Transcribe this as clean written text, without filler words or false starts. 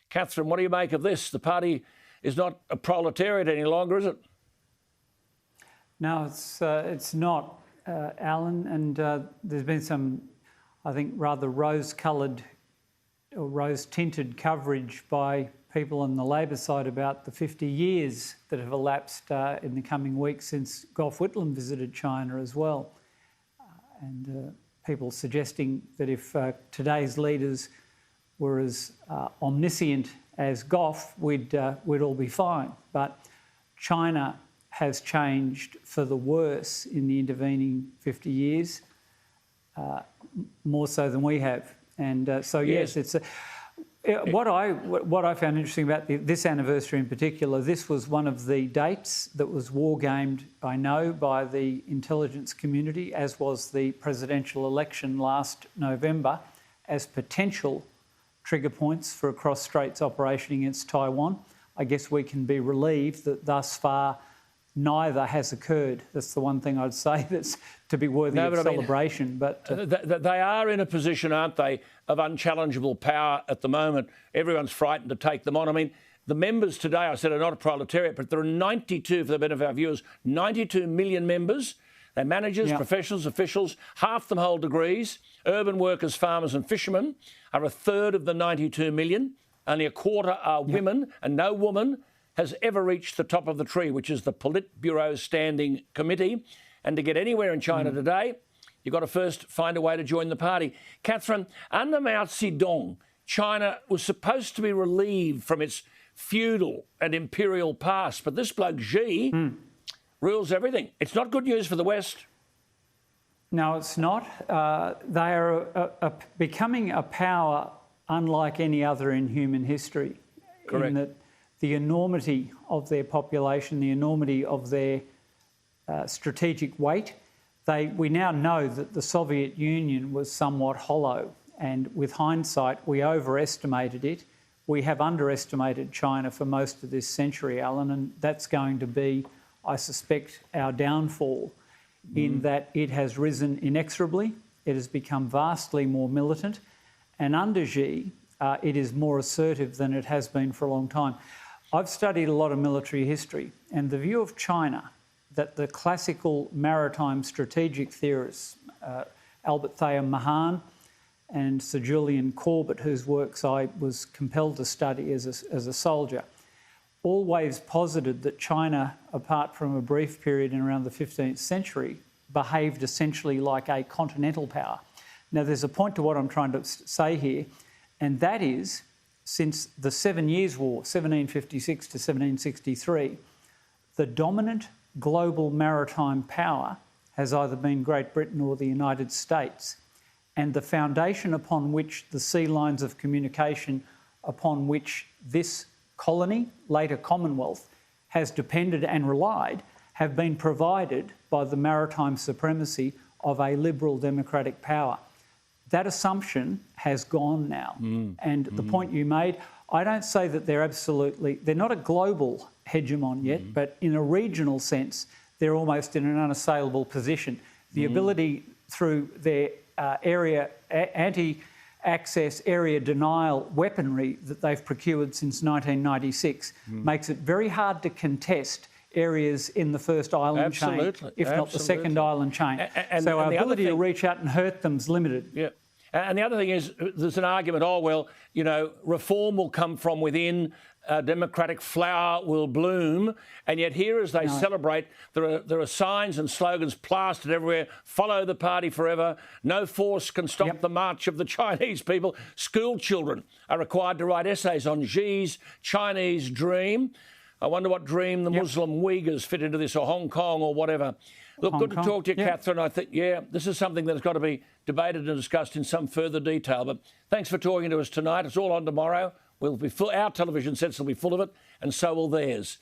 Catherine, what do you make of this? The party is not a proletariat any longer, is it? No, it's not, Alan, and there's been some, I think, rather rose-coloured or rose-tinted coverage by people on the Labor side about the 50 years that have elapsed in the coming weeks since Gough Whitlam visited China as well. And people suggesting that if today's leaders were as omniscient as Gough, we'd all be fine. But China has changed for the worse in the intervening 50 years, more so than we have. And so, yes, it's what I found interesting about this anniversary in particular. This was one of the dates that was war-gamed, I know, by the intelligence community, as was the presidential election last November, as potential trigger points for a cross-straits operation against Taiwan. I guess we can be relieved that thus far neither has occurred. That's the one thing I'd say that's to be worthy of celebration. But they are in a position, aren't they, of unchallengeable power at the moment. Everyone's frightened to take them on. I mean, the members today, I said, are not a proletariat, but there are 92, for the benefit of our viewers, 92 million members. They're managers, professionals, officials. Half them hold degrees. Urban workers, farmers and fishermen are a third of the 92 million. Only a quarter are women, and no woman has ever reached the top of the tree, which is the Politburo Standing Committee. And to get anywhere in China today, you've got to first find a way to join the party. Catherine, under Mao Zedong, China was supposed to be relieved from its feudal and imperial past, but this bloke Xi rules everything. It's not good news for the West. No, it's not. They are becoming a power unlike any other in human history. Correct. In that the enormity of their population, the enormity of their strategic weight. We now know that the Soviet Union was somewhat hollow, and with hindsight, we overestimated it. We have underestimated China for most of this century, Alan, and that's going to be, I suspect, our downfall, in that it has risen inexorably, it has become vastly more militant, and under Xi, it is more assertive than it has been for a long time. I've studied a lot of military history, and the view of China that the classical maritime strategic theorists, Albert Thayer Mahan and Sir Julian Corbett, whose works I was compelled to study as a soldier, always posited that China, apart from a brief period in around the 15th century, behaved essentially like a continental power. Now, there's a point to what I'm trying to say here, and that is, since the 7 Years' War, 1756 to 1763, the dominant global maritime power has either been Great Britain or the United States. And the foundation upon which the sea lines of communication, upon which this colony, later Commonwealth, has depended and relied, have been provided by the maritime supremacy of a liberal democratic power. That assumption has gone now. And the point you made, I don't say that they're not a global hegemon yet, but in a regional sense, they're almost in an unassailable position. The ability through their anti-access area denial weaponry that they've procured since 1996 makes it very hard to contest areas in the first island chain, if not the second island chain. So our ability to reach out and hurt them is limited. Yeah. And the other thing is, there's an argument, reform will come from within, democratic flower will bloom, and yet here as they celebrate, there are signs and slogans plastered everywhere: follow the party forever, no force can stop the march of the Chinese people. School children are required to write essays on Xi's Chinese dream. I wonder what dream the Muslim Uyghurs fit into this, or Hong Kong or whatever. Look, good to talk to you, Catherine. I think, this is something that's got to be debated and discussed in some further detail. But thanks for talking to us tonight. It's all on tomorrow. We'll be our television sets will be full of it, and so will theirs.